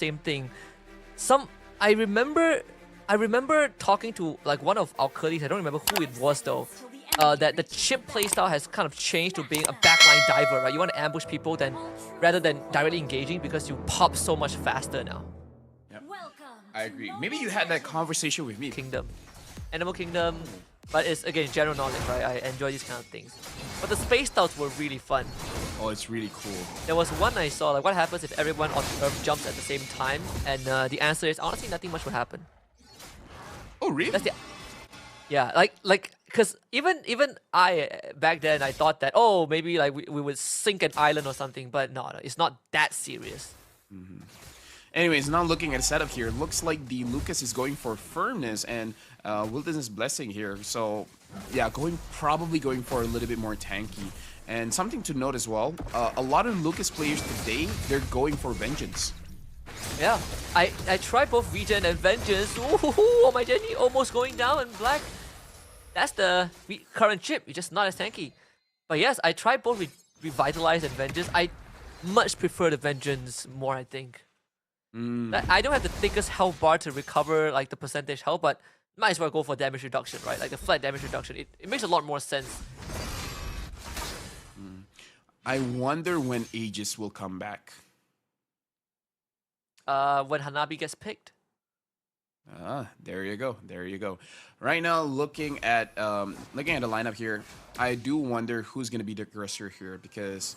same thing. I remember talking to like one of our colleagues, I don't remember who it was though, that the chip playstyle has kind of changed to being a backline diver, right? You want to ambush people rather than directly engaging because you pop so much faster now. Yep. I agree. Maybe you had that conversation with me. Animal Kingdom, but it's again general knowledge, right? I enjoy these kind of things. But the space styles were really fun. Oh, it's really cool. There was one I saw, like what happens if everyone on Earth jumps at the same time? And the answer is honestly nothing much would happen. Oh, really? Yeah, like because even I back then I thought that maybe like we would sink an island or something, but no, it's not that serious. Anyways, now looking at the setup here, looks like the Lucas is going for firmness and Wilderness Blessing here. So yeah, probably going for a little bit more tanky. And something to note as well, a lot of Lucas players today, they're going for Vengeance. Yeah, I tried both Regen and Vengeance. Oh my Jenny, almost going down and Black. That's the current chip, it's just not as tanky. But yes, I tried both Revitalize and Vengeance. I much prefer the Vengeance more, I think. I don't have the thickest health bar to recover like the percentage health, but might as well go for damage reduction, right? Like the flat damage reduction, it makes a lot more sense. I wonder when Aegis will come back. When Hanabi gets picked. There you go. There you go. Right now, looking at the lineup here, I do wonder who's gonna be the aggressor here because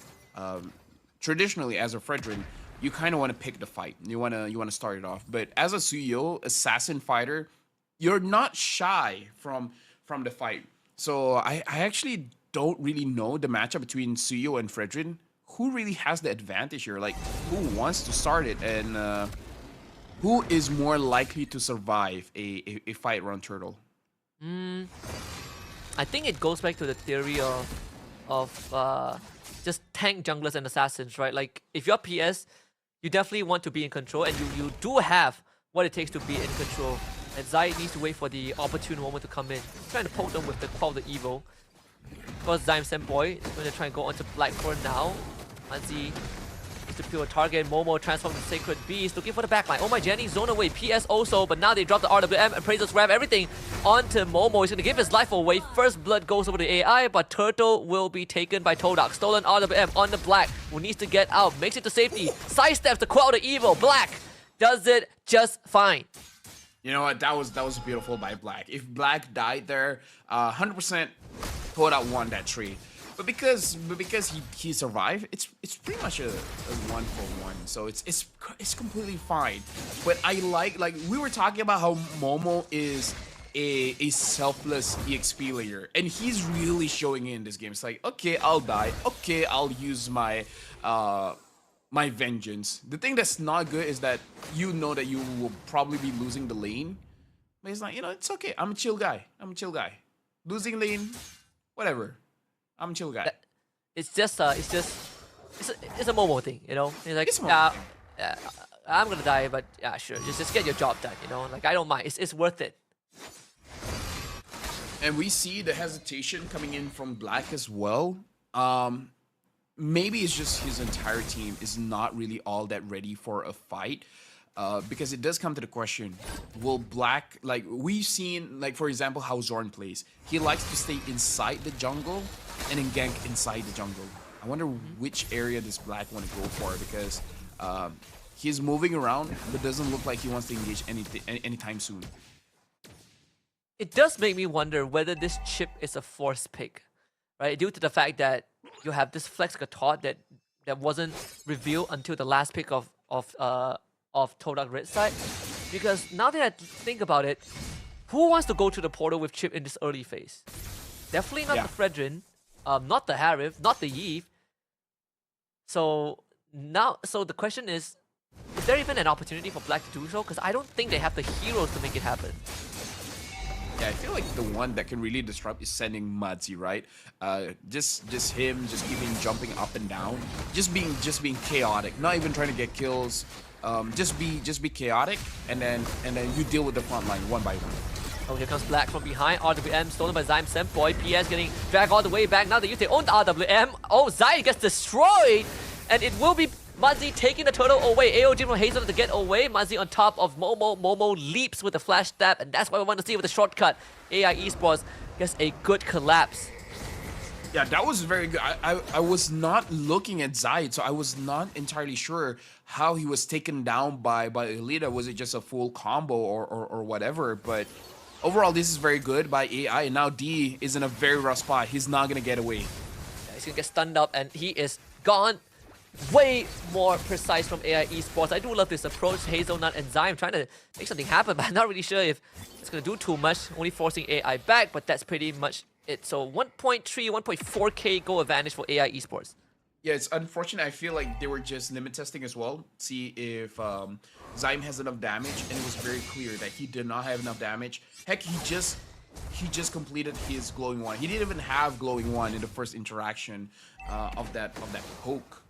traditionally, as a Fredrin, you kind of want to pick the fight. You want to start it off. But as a Suyo, assassin fighter, you're not shy from the fight. So I actually don't really know the matchup between Suyo and Fredrin. Who really has the advantage here? Like, who wants to start it? And who is more likely to survive a fight around Turtle? I think it goes back to the theory of just tank junglers and assassins, right? Like, if you're PS, you definitely want to be in control, and you do have what it takes to be in control. And Zai needs to wait for the opportune moment to come in. Trying to poke them with the Quell the Evil. Of course, Zyme Senboy is going to try and go onto Black for now. Manzi needs to peel a target. Momo transforms the Sacred Beast, looking for the backline. Oh my Jenny, zone away. PS also, but now they drop the RWM. Appraisals grab everything onto Momo. He's going to give his life away. First blood goes over to AI, but Turtle will be taken by TODAK. Stolen RWM on the Black, who needs to get out. Makes it to safety. Sidesteps to Quell the Evil. Black does it just fine. You know what? That was beautiful by Black. If Black died there, 100% TODAK won that trade. But because he survived, it's pretty much a 1-for-1. So it's completely fine. But I like we were talking about how Momo is a selfless EXP player, and he's really showing in this game. It's like, okay, I'll die. Okay, I'll use my my vengeance. The thing that's not good is that you know that you will probably be losing the lane. But it's like, it's okay. I'm a chill guy. Losing lane, whatever. I'm a chill guy. It's a Momo thing, you know? It's like, yeah, I'm gonna die, but yeah, sure. Just get your job done, you know? Like, I don't mind. It's worth it. And we see the hesitation coming in from Black as well. Maybe it's just his entire team is not really all that ready for a fight. Because it does come to the question, will Black, like we've seen, like for example, how Zorn plays. He likes to stay inside the jungle and then gank inside the jungle. I wonder which area does Black want to go for, because he's moving around, but doesn't look like he wants to engage anytime soon. It does make me wonder whether this chip is a forced pick, right? Due to the fact that you have this Flex Gatot that wasn't revealed until the last pick of TODAK Red side. Because now that I think about it, who wants to go to the portal with chip in this early phase? Definitely not the Fredrin, not the Harif, not the Yve. So the question is there even an opportunity for Black to do so? Because I don't think they have the heroes to make it happen. Yeah, I feel like the one that can really disrupt is sending Madzi, right? Just him, just keeping jumping up and down, just being chaotic, not even trying to get kills. Just be chaotic, and then you deal with the front line one by one. Oh, here comes Black from behind. RWM stolen by Zyme Senboy. PS getting dragged all the way back. Now they use their own RWM. Oh, Zyme gets destroyed, and it will be Muzzy taking the turtle away. AOG from Hazelnut to get away. Muzzy on top of Momo. Momo leaps with the flash stab, and that's what we want to see with the shortcut. AI Esports gets a good collapse. Yeah, that was very good. I was not looking at Zayed, so I was not entirely sure how he was taken down by Elita. Was it just a full combo or whatever? But overall, this is very good by AI. And now D is in a very rough spot. He's not going to get away. Yeah, he's going to get stunned up, and he is gone. Way more precise from AI Esports. I do love this approach. Hazelnut and Zayed trying to make something happen, but I'm not really sure if it's going to do too much. Only forcing AI back, but that's pretty much it. So 1.3, 1.4k goal advantage for AI Esports. Yeah, it's unfortunate. I feel like they were just limit testing as well. See if Zayed has enough damage, and it was very clear that he did not have enough damage. Heck, he just completed his glowing one. He didn't even have glowing one in the first interaction of that poke.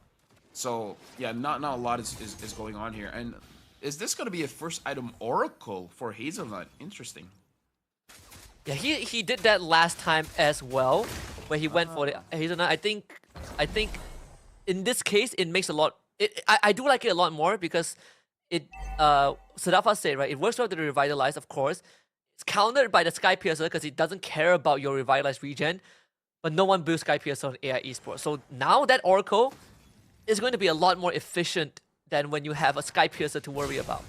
So yeah, not a lot is going on here. And is this going to be a first item oracle for Hazelnut? Interesting. Yeah, he did that last time as well, where he went for the Hazelnut. I think in this case it makes a lot. I do like it a lot more because it Sadafa said, right, it works well to revitalize, of course. It's countered by the Sky Piercer because it doesn't care about your revitalized regen, but no one builds Sky Piercer on AI Esports. So now that oracle is going to be a lot more efficient than when you have a Sky Piercer to worry about.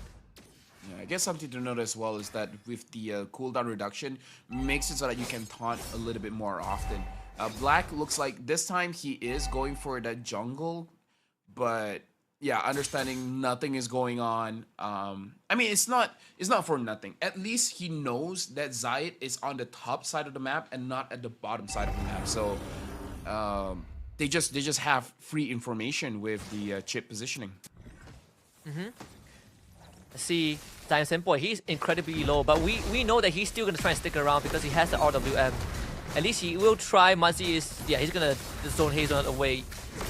Yeah, I guess something to note as well is that with the cooldown reduction, makes it so that you can taunt a little bit more often. Black looks like this time he is going for that jungle, but yeah, understanding nothing is going on. I mean, it's not for nothing. At least he knows that Zayed is on the top side of the map and not at the bottom side of the map. So they just have free information with the chip positioning. See, Zion Senpoi, he's incredibly low, but we know that he's still gonna try and stick around because he has the RWM. At least he will try. Muzzy is, yeah, he's gonna zone Hazelnut away.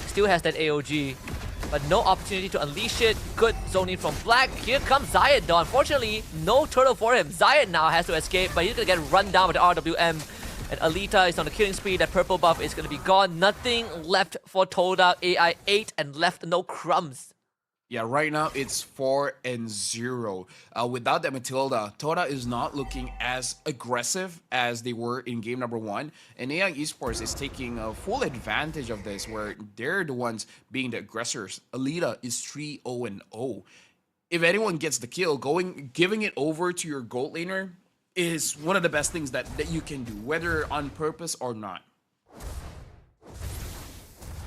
Still has that AOG, but no opportunity to unleash it. Good zoning from Black. Here comes Zayed though. Unfortunately, no turtle for him. Zayed now has to escape, but he's gonna get run down with the RWM. And Alita is on the killing spree. That purple buff is gonna be gone. Nothing left for TODAK. AI 8 and left no crumbs. Yeah, right now it's 4-0. Without that Matilda, TODAK is not looking as aggressive as they were in game number 1. And AI Esports is taking full advantage of this, where they're the ones being the aggressors. Alita is 3-0-0. If anyone gets the kill, giving it over to your gold laner is one of the best things that you can do, whether on purpose or not.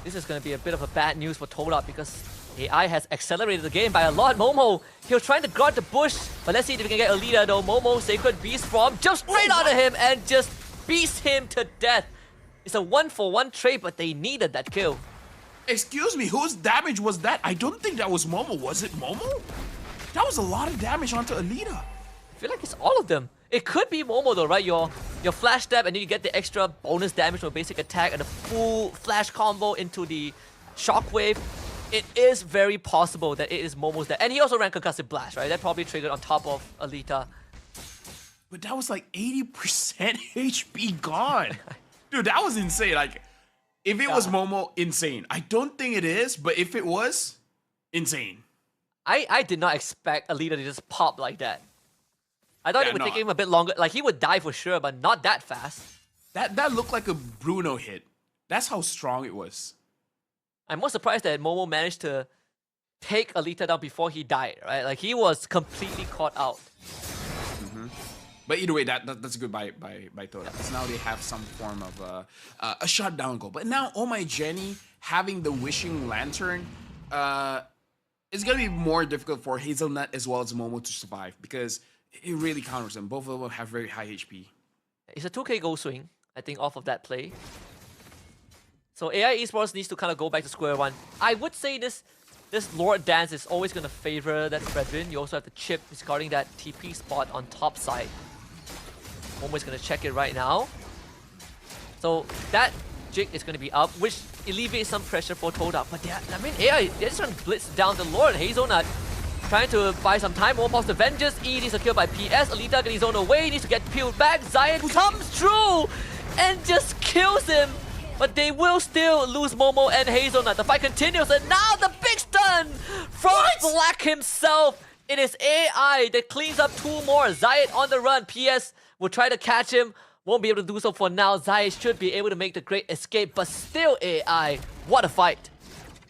This is going to be a bit of a bad news for TODAK because AI has accelerated the game by a lot. Momo, he was trying to guard the bush, but let's see if we can get Alita though. Momo, Sacred Beast from, jumps straight out of him and just beats him to death. It's a 1-for-1 trade, but they needed that kill. Excuse me, whose damage was that? I don't think that was Momo. Was it Momo? That was a lot of damage onto Alita. I feel like it's all of them. It could be Momo though, right? Your flash stab and then you get the extra bonus damage from a basic attack and a full flash combo into the shockwave. It is very possible that it is Momo's death. And he also ran Concussive Blast, right? That probably triggered on top of Alita. But that was like 80% HP gone. Dude, that was insane. Like, if it was Momo, insane. I don't think it is, but if it was, insane. I did not expect Alita to just pop like that. I thought it would take him a bit longer. Like, he would die for sure, but not that fast. That looked like a Bruno hit. That's how strong it was. I'm more surprised that Momo managed to take Alita down before he died, right? Like, he was completely caught out. But either way, that's good by TODAK. Because now they have some form of a shutdown goal. But now, oh my Jenny having the Wishing Lantern, it's going to be more difficult for Hazelnut as well as Momo to survive. Because it really counters them. Both of them have very high HP. It's a 2k goal swing, I think, off of that play. So AI Esports needs to kind of go back to square one. I would say this Lord Dance is always going to favor that Fredrin. You also have the Chip discarding that TP spot on top side. Momo is going to check it right now. So that Jig is going to be up, which alleviates some pressure for TODAK. But I mean, AI, they're just trying to blitz down the Lord. Hazelnut trying to buy some time. Momo pops the Vengeance. E needs a kill by PS. Alita getting zoned away. Needs to get peeled back. Zion comes through and just kills him. But they will still lose Momo and Hazelnut. The fight continues, and now the big stun! done from Black himself. It is AI that cleans up 2 more. Zayed on the run. PS will try to catch him. Won't be able to do so for now. Zayed should be able to make the great escape, but still AI. What a fight.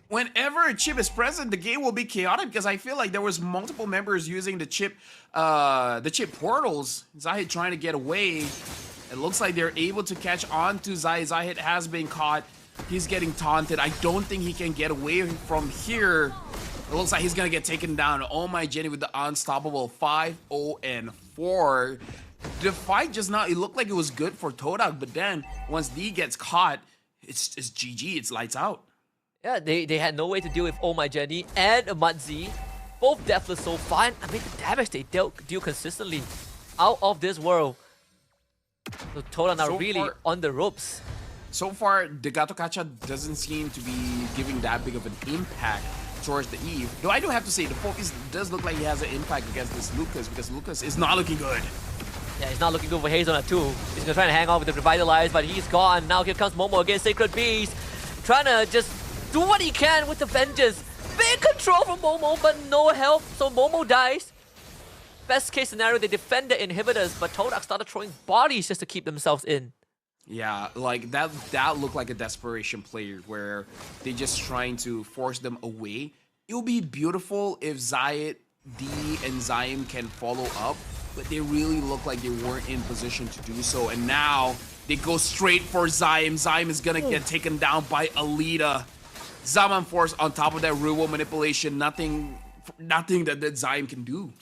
Whenever a chip is present, the game will be chaotic because I feel like there was multiple members using the chip portals. Zayed trying to get away. It looks like they're able to catch on to Zayed. Zayed has been caught. He's getting taunted. I don't think he can get away from here. It looks like he's gonna get taken down. Oh my Jenny with the unstoppable 5-0-4. The fight just now, it looked like it was good for Todak, but then once D gets caught, it's GG. It's lights out. Yeah, they had no way to deal with Oh My Jenny and Mudzi. Both deathless so far. I mean, the damage they deal consistently out of this world. So Todak now really on the ropes. So far, the Gato Kacha doesn't seem to be giving that big of an impact towards the Eve. Though I do have to say, the focus does look like he has an impact against this Lucas because Lucas is not looking good. Yeah, he's not looking good for Hazelnut too. He's gonna try to hang on with the Revitalize, but he's gone. Now here comes Momo against Sacred Beast. Trying to just do what he can with the Vengeance. Big control from Momo, but no help, so Momo dies. Best case scenario, they defend the inhibitors, but Todak started throwing bodies just to keep themselves in. Yeah, like that looked like a desperation play where they just trying to force them away. It would be beautiful if Zayed, D, and Zaim can follow up, but they really look like they weren't in position to do so. And now they go straight for Zaim. Zaim is gonna get taken down by Alita. Zaman Force on top of that Rubo manipulation, nothing that Zaim can do.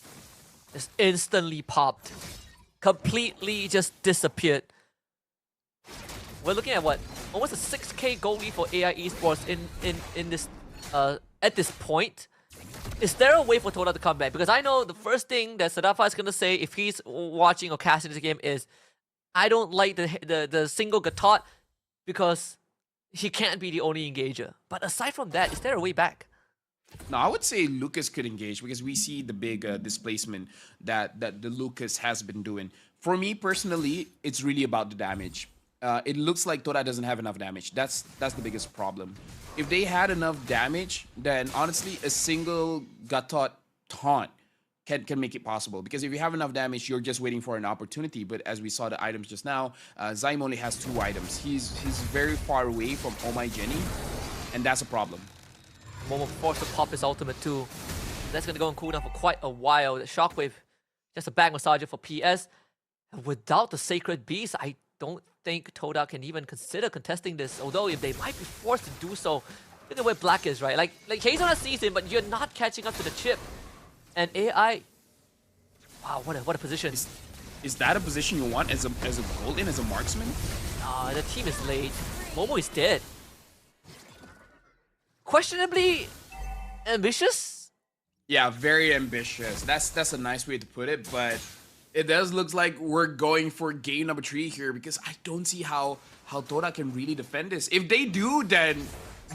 Just instantly popped. Completely just disappeared. We're looking at what? Almost a 6k goal lead for AI Esports in this at this point. Is there a way for Todak to come back? Because I know the first thing that Sadafa is gonna say if he's watching or casting this game is, I don't like the single Gatot because he can't be the only engager. But aside from that, is there a way back? No, I would say Lucas could engage because we see the big displacement that the Lucas has been doing. For me personally, it's really about the damage. It looks like Todak doesn't have enough damage. That's the biggest problem. If they had enough damage, then honestly, a single Gatot taunt can make it possible. Because if you have enough damage, you're just waiting for an opportunity. But as we saw the items just now, Zaim only has 2 items. He's very far away from Oh My Jenny, and that's a problem. Momo forced to pop his ultimate too. That's gonna go on cooldown for quite a while. The Shockwave, just a back massager for PS. And without the Sacred Beast, I don't think Todak can even consider contesting this. Although if they might be forced to do so, look at where Black is, right? Like Hazelnut sees him, but you're not catching up to the chip. And AI, wow, what a position. Is that a position you want as a golden, as a marksman? The team is late. Momo is dead. Questionably ambitious? Yeah, very ambitious. That's a nice way to put it, but it does look like we're going for game number 3 here because I don't see how Todak can really defend this. If they do, then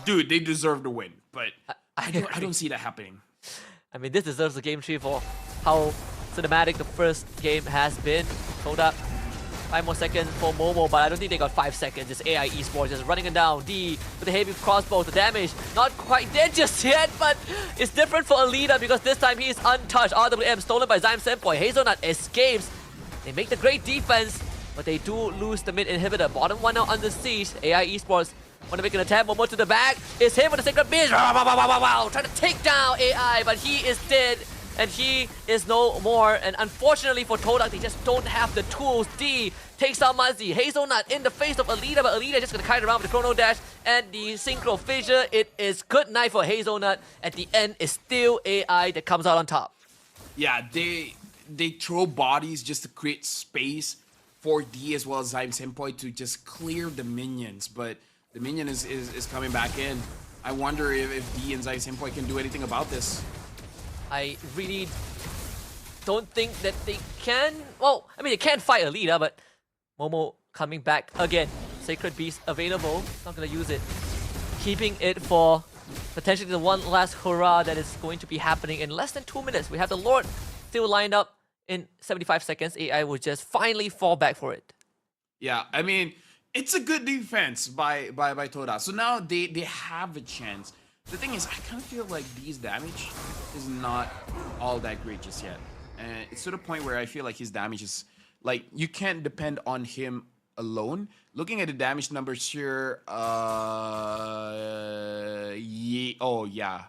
dude, they deserve to win. But I don't see that happening. I mean, this deserves a game 3 for how cinematic the first game has been. Todak, 5 more seconds for Momo, but I don't think they got 5 seconds. It's AI Esports just running it down. D with the heavy crossbow, the damage not quite dead just yet, but it's different for Alita because this time he is untouched. RWM stolen by Zaim Senpoi. Hazelnut escapes. They make the great defense, but they do lose the mid inhibitor. Bottom 1 now under siege. AI Esports want to make an attempt. Momo to the back. Is hit with the Sacred Beast. Trying to take down AI, but he is dead. And he is no more. And unfortunately for Todak, they just don't have the tools. D takes out Muzzy. Hazelnut in the face of Alita, but Alita just gonna kite around with the Chrono Dash and the Synchro Fissure. It is good night for Hazelnut. At the end, it's still AI that comes out on top. Yeah, they throw bodies just to create space for D as well as Zaim Senpoi to just clear the minions. But the minion is coming back in. I wonder if D and Zaim Senpoi can do anything about this. I really don't think that they can. Well, I mean, they can fight Alita, but Momo coming back again. Sacred Beast available. Not gonna use it. Keeping it for potentially the one last hurrah that is going to be happening in less than 2 minutes. We have the Lord still lined up in 75 seconds. AI will just finally fall back for it. Yeah, I mean, it's a good defense by Todak. So now they have a chance The thing is, I kind of feel like D's damage is not all that great just yet. And it's to the point where I feel like his damage is like you can't depend on him alone. Looking at the damage numbers here, oh yeah,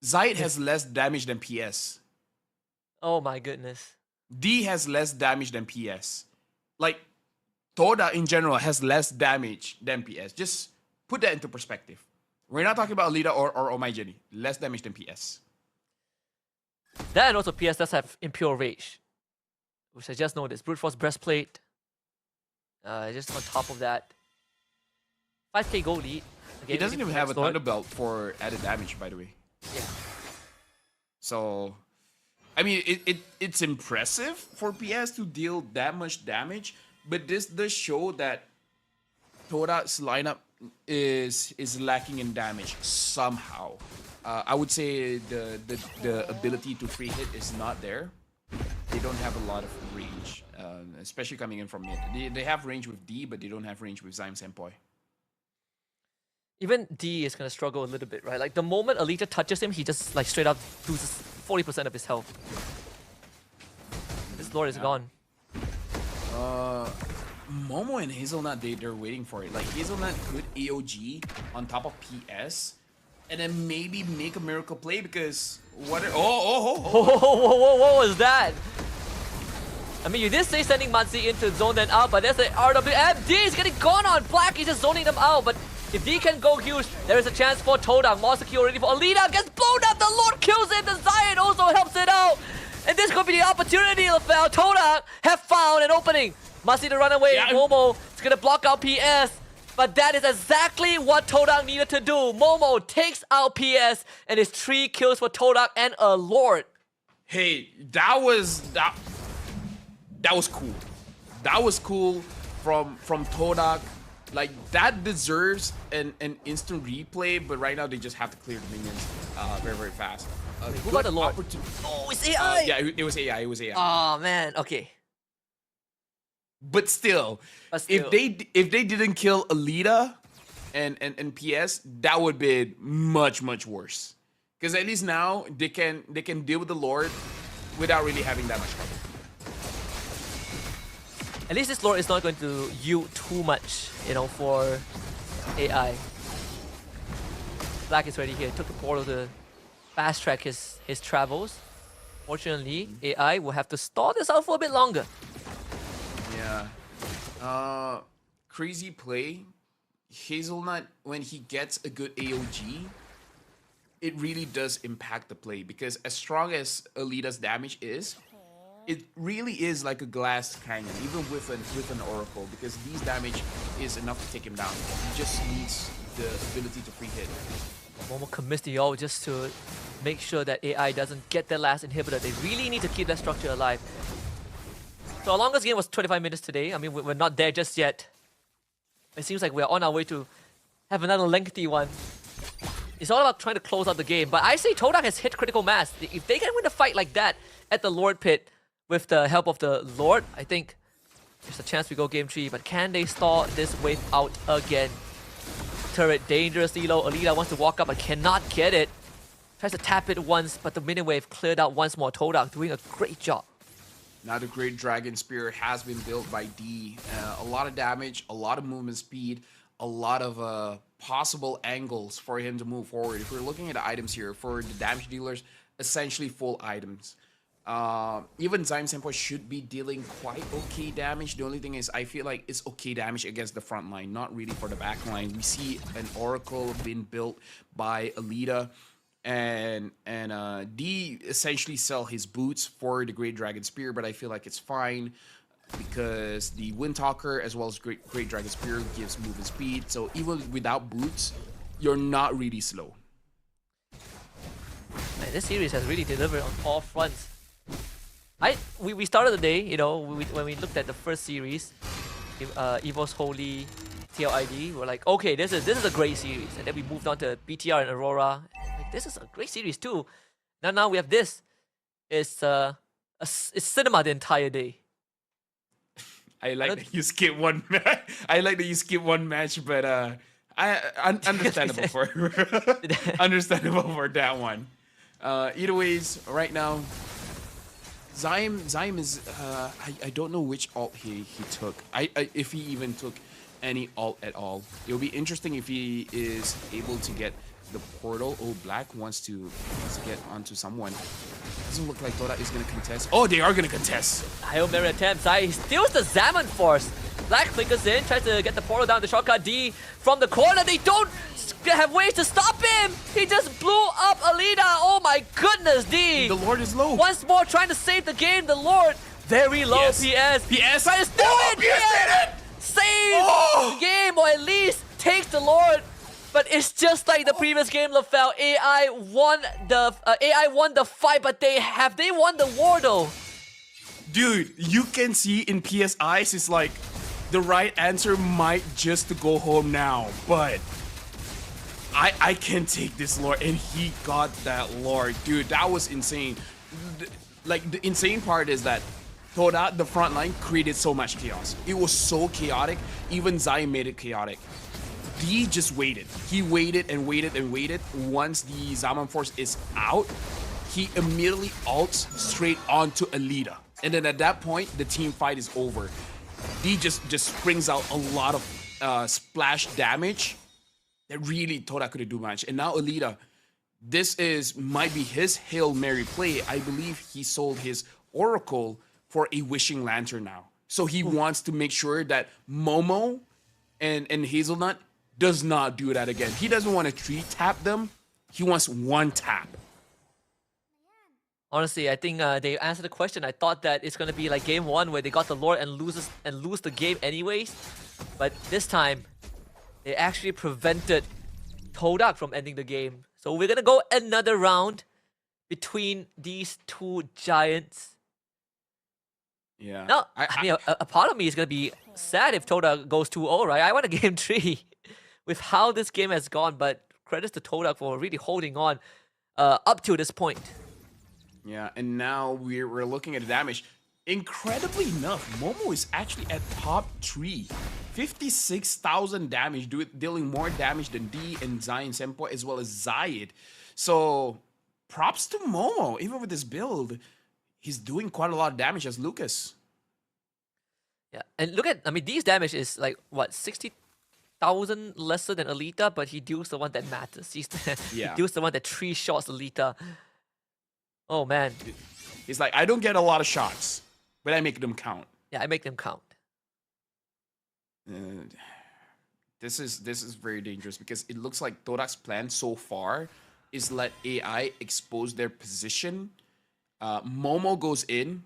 Zayt has less damage than PS. Oh my goodness. D has less damage than PS. Like Toda in general has less damage than PS. Just put that into perspective. We're not talking about Alita or Omaijeni. Less damage than PS. That and also PS does have Impure Rage, which I just noticed. Brute Force Breastplate. Just on top of that, 5k gold lead. He doesn't even have a Thunder Belt for added damage, by the way. Yeah. So, I mean, it's impressive for PS to deal that much damage, but this does show that Todak's lineup is lacking in damage somehow. I would say the ability to free hit is not there. They don't have a lot of range, especially coming in from mid. They have range with D, but they don't have range with Zyme Senpoi. Even D is gonna struggle a little bit, right? Like the moment Alita touches him, he just like straight up loses 40% of his health. This Lord is gone. Momo and Hazelnut, they're waiting for it. Like Hazelnut could AOG on top of PS, and then maybe make a miracle play because what? What was that? I mean, you did say sending Manzi into zone then out, but there's the RWM. D is getting gone on Black. He's just zoning them out, but if D can go huge, there is a chance for Todak. Monster Q already for Alita. Gets blown up. The Lord kills him. The Zion also helps it out. And this could be the opportunity, LaFell. Todak have found an opening. Must to run away. Yeah. Momo is going to block out PS. But that is exactly what Todak needed to do. Momo takes out PS. And it's 3 kills for Todak and a Lord. Hey, that was cool. That was cool from Todak. Like, that deserves an instant replay, but right now they just have to clear the minions very, very fast. Who got the Lord? Oh, it's AI! Yeah, it was AI, it was AI. Oh, man, okay. But still, if they didn't kill Alita and PS, that would be much, much worse. Because at least now, they can deal with the Lord without really having that much trouble. At least this Lord is not going to yield too much, you know, for AI. Black is ready here. Took the portal to fast track his travels. Fortunately, AI will have to stall this out for a bit longer. Yeah. Crazy play. Hazelnut, when he gets a good AOG, it really does impact the play because as strong as Alita's damage is, it really is like a glass canyon, even with an oracle, because D's damage is enough to take him down. He just needs the ability to free hit. Momo commits the ult just to make sure that AI doesn't get their last inhibitor. They really need to keep that structure alive. So our longest game was 25 minutes today. I mean, we're not there just yet. It seems like we're on our way to have another lengthy one. It's all about trying to close out the game. But I say Todak has hit critical mass. If they can win a fight like that at the Lord Pit with the help of the Lord, I think there's a chance we go game 3. But can they stall this wave out again? Turret dangerously low. Alita wants to walk up but cannot get it. Tries to tap it once, but the minion wave cleared out once more. Todak doing a great job. Now the Great Dragon Spear has been built by D. A lot of damage, a lot of movement speed, a lot of possible angles for him to move forward. If we're looking at the items here, for the damage dealers, essentially full items. Even Zyme Senpoi should be dealing quite okay damage. The only thing is, I feel like it's okay damage against the front line, not really for the back line. We see an Oracle being built by Alita. And D essentially sell his boots for the Great Dragon Spear, but I feel like it's fine because the Windtalker as well as Great Dragon Spear gives movement speed. So even without boots, you're not really slow. Man, this series has really delivered on all fronts. We started the day, you know, when we looked at the first series, Evo's Holy TLID, we're like, okay, this is a great series, and then we moved on to BTR and Aurora. This is a great series too. Now we have this. It's cinema the entire day. I like that you skip one. I like that you skip one match, but Understandable for understandable for that one. Either ways, right now, Zaim is I don't know which ult he took. If he even took any ult at all. It'll be interesting if he is able to get the portal. Oh, Black wants to get onto someone. Doesn't look like Todak is gonna contest. Oh, they are gonna contest. Hail Mary attempts. He steals the Zaman Force. Black flickers in, tries to get the portal down the shortcut D from the corner. They don't have ways to stop him. He just blew up Alida. Oh my goodness, D. The Lord is low. Once more trying to save the game. The Lord very low. PS. PS. Trying to steal it. PS did it. Save the game, or at least takes the Lord. But it's just like the previous game, LaFell. AI won the fight, but they won the war though. Dude, you can see in PS eyes, it's like the right answer might just to go home now, but I can take this Lord, and he got that Lord. Dude, that was insane. Like, the insane part is that Todak, the front line, created so much chaos. It was so chaotic, even Zai made it chaotic. D just waited. He waited and waited and waited. Once the Zaman Force is out, he immediately ults straight onto Alida. And then at that point, the team fight is over. D just springs out a lot of splash damage that really Todak couldn't do much. And now Alida, this might be his Hail Mary play. I believe he sold his Oracle for a Wishing Lantern now. So he wants to make sure that Momo and Hazelnut does not do that again. He doesn't want to 3-tap them. He wants 1 tap. Honestly, I think they answered the question. I thought that it's gonna be like game 1 where they got the Lord and lose the game anyways. But this time, they actually prevented Todak from ending the game. So we're gonna go another round between these two giants. Yeah. Now, I mean, a part of me is gonna be sad if Todak goes 2-0, right? I want a game 3 with how this game has gone. But credits to Todak for really holding on up to this point. Yeah, and now we're looking at the damage. Incredibly enough, Momo is actually at top 3. 56,000 damage, dealing more damage than D and Zion Senpai as well as Zayed. So props to Momo. Even with this build, he's doing quite a lot of damage as Lucas. Yeah, and look at, I mean, D's damage is like, what, 60,000 lesser than Alita, but he deals the one that matters. He deals the one that 3 shots Alita. Oh, man. He's like, I don't get a lot of shots, but I make them count. Yeah, I make them count. This is very dangerous because it looks like Todak's plan so far is let AI expose their position. Momo goes in,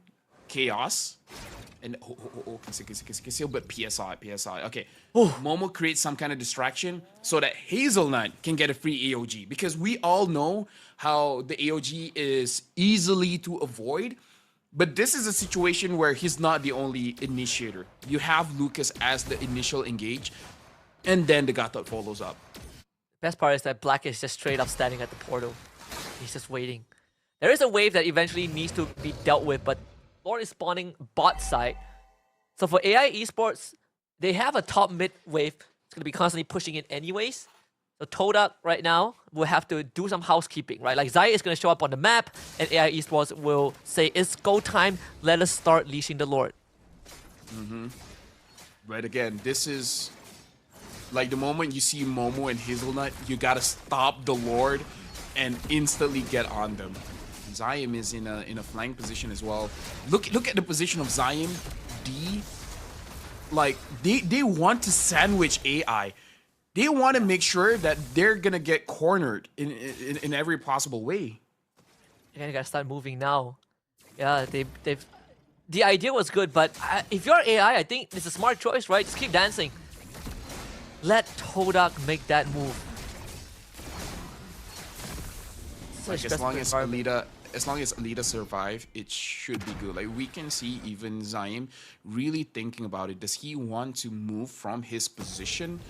chaos, and conceal, but PSI. Okay, Momo creates some kind of distraction so that Hazelnut can get a free AOG, because we all know how the AOG is easily to avoid. But this is a situation where he's not the only initiator. You have Lucas as the initial engage, and then the Gatot follows up. Best part is that Black is just straight up standing at the portal. He's just waiting. There is a wave that eventually needs to be dealt with, but Lord is spawning bot side. So for AI Esports, they have a top mid wave. It's going to be constantly pushing in anyways. So Todak right now will have to do some housekeeping, right? Like Zai is going to show up on the map, and AI Esports will say, it's go time, let us start leashing the Lord. But again, this is like the moment you see Momo and Hazelnut, you gotta stop the Lord and instantly get on them. Zaim is in a flank position as well. Look at the position of Zaim, D. Like they want to sandwich AI. They want to make sure that they're gonna get cornered in every possible way. You gotta start moving now. Yeah, they've. The idea was good, but if you're AI, I think it's a smart choice, right? Just keep dancing. Let Todak make that move. Like, as long as Alida survive, it should be good. Like, we can see even Zaim really thinking about it. Does he want to move from his position?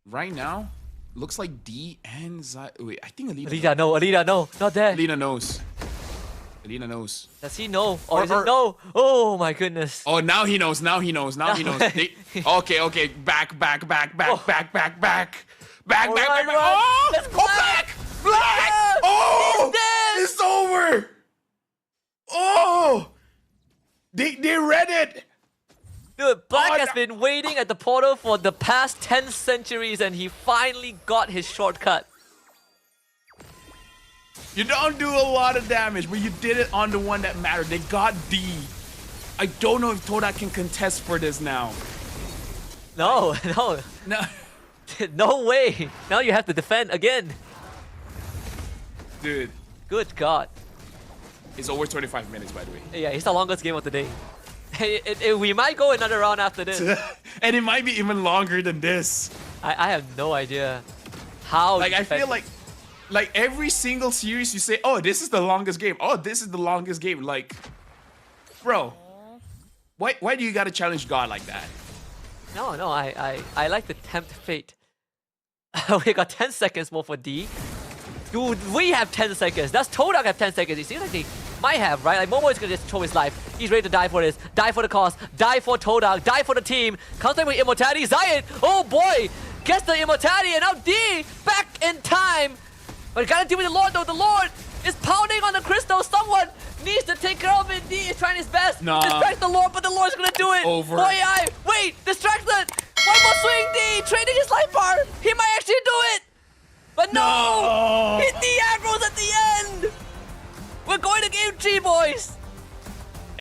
Right now, looks like D and Zaim. Wait, I think Alida. Alida, no, not there. Alida knows. Alina knows. Does he know? Or is Or- it no? Oh my goodness. Oh, now he knows. Now he knows. Now he knows. Okay. Back. Back. Back. Back. All right, run. Oh, Let's Black. Black. Yeah, Oh, he's dead. it's over. Oh, they read it. Dude, Black Oh, has no. been waiting at the portal for the past 10 centuries and he finally got his shortcut. You don't do a lot of damage, but you did it on the one that mattered. They got D. I don't know if Todak can contest for this now. No, No. no way. Now you have to defend again. Dude, Good God. it's over 25 minutes, by the way. Yeah, it's the longest game of the day. We might go another round after this. And it might be even longer than this. I have no idea how. Like, I feel like every single series you say, oh, this is the longest game. Oh, this is the longest game. Like, bro, why do you gotta challenge God like that? No, I like to tempt fate. We got 10 seconds more for D. Dude, we have 10 seconds. Does Todak have 10 seconds? It seems like they might have, right? Like, Momo is gonna just throw his life. He's ready to die for this. Die for the cause. Die for Todak. Die for the team. Comes back with immortality. Zion! Oh boy! Gets the immortality and now D! Back in time! But gotta deal with the Lord though. The Lord is pounding on the crystal. Someone needs to take care of it. D is trying his best. Nah. Distract the Lord, but the Lord's gonna do it. Over. Boy, wait! Distract it! One more swing, D! Trading his life bar! He might actually do it! But no! No! Hit the aggro's at the end! We're going to game 3, boys!